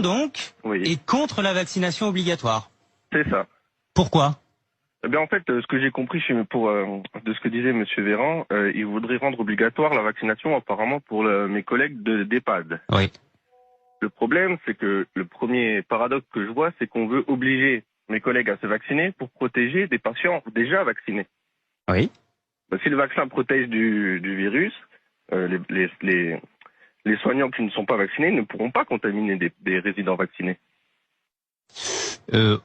donc, Oui. est contre la vaccination obligatoire. C'est ça. Pourquoi? Eh bien, en fait, ce que j'ai compris de ce que disait Monsieur Véran, il voudrait rendre obligatoire la vaccination apparemment pour mes collègues d'EHPAD. Oui. Le problème, c'est que le premier paradoxe que je vois, c'est qu'on veut obliger mes collègues à se vacciner pour protéger des patients déjà vaccinés. Oui. Si le vaccin protège du virus, les soignants qui ne sont pas vaccinés ne pourront pas contaminer des résidents vaccinés.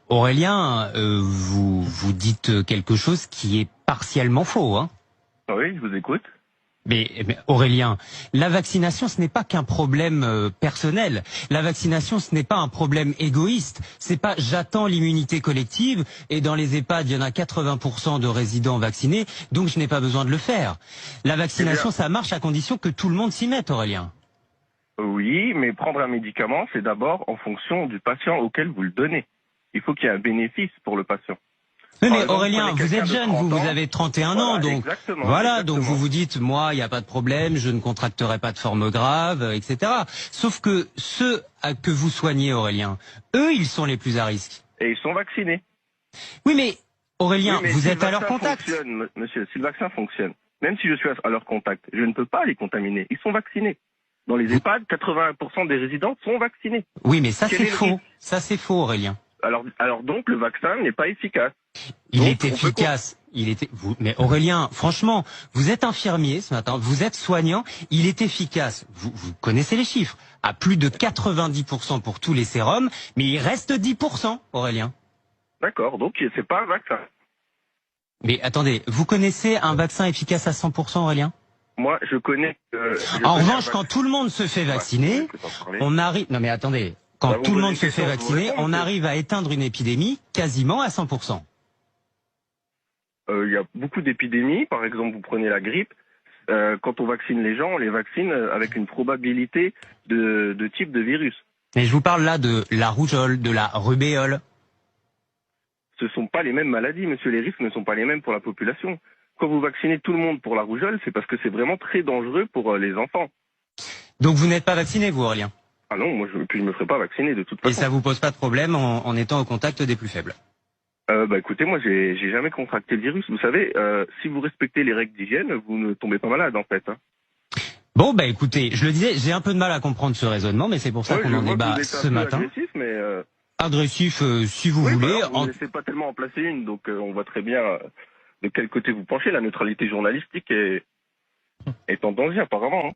Aurélien, vous dites quelque chose qui est partiellement faux, hein? Oui, je vous écoute. Mais Aurélien, la vaccination, ce n'est pas qu'un problème personnel. La vaccination, ce n'est pas un problème égoïste. C'est pas j'attends l'immunité collective et dans les EHPAD, il y en a 80% de résidents vaccinés, donc je n'ai pas besoin de le faire. La vaccination, ça marche à condition que tout le monde s'y mette, Aurélien. Oui, mais prendre un médicament, c'est d'abord en fonction du patient auquel vous le donnez. Il faut qu'il y ait un bénéfice pour le patient. Oui, mais exemple, Aurélien, vous êtes jeune, vous avez 31 ans, donc voilà, donc vous vous dites, moi, il n'y a pas de problème, je ne contracterai pas de forme grave, etc. Sauf que ceux que vous soignez, Aurélien, eux, ils sont les plus à risque. Et ils sont vaccinés. Oui, mais Aurélien, Oui, mais vous si êtes à leur contact. Monsieur, si le vaccin fonctionne, même si je suis à leur contact, je ne peux pas les contaminer. Ils sont vaccinés. Dans les EHPAD, 80% des résidents sont vaccinés. Oui, mais ça c'est faux. Ça c'est faux, Aurélien. Alors donc, le vaccin n'est pas efficace. Il est efficace. Mais Aurélien, franchement, vous êtes infirmier ce matin, vous êtes soignant, il est efficace. Vous connaissez les chiffres. À plus de 90% pour tous les sérums, mais il reste 10%, Aurélien. D'accord, donc c'est pas un vaccin. Mais attendez, vous connaissez un vaccin efficace à 100%, Aurélien? Moi, je connais... en revanche, quand tout le monde se fait vacciner, on arrive... Non mais attendez, quand tout le monde se fait vacciner, on arrive à éteindre une épidémie quasiment à 100%. Il y a beaucoup d'épidémies, par exemple, vous prenez la grippe, quand on vaccine les gens, on les vaccine avec une probabilité de type de virus. Mais je vous parle là de la rougeole, de la rubéole. Ce ne sont pas les mêmes maladies, monsieur, les risques ne sont pas les mêmes pour la population. Quand vous vaccinez tout le monde pour la rougeole, c'est parce que c'est vraiment très dangereux pour les enfants. Donc vous n'êtes pas vacciné, vous, Aurélien? Ah non, moi je me ferai pas vacciner de toute façon. Et ça vous pose pas de problème en étant au contact des plus faibles? Écoutez, moi j'ai jamais contracté le virus. Vous savez, si vous respectez les règles d'hygiène, vous ne tombez pas malade en fait. Hein. Bon, bah écoutez, je le disais, j'ai un peu de mal à comprendre ce raisonnement, mais c'est pour ça qu'on en débat ce matin. Agressif, mais agressif, si vous voulez. Vous ne laissez pas tellement en placer une, donc on voit très bien de quel côté vous penchez. La neutralité journalistique est en danger apparemment. Hein.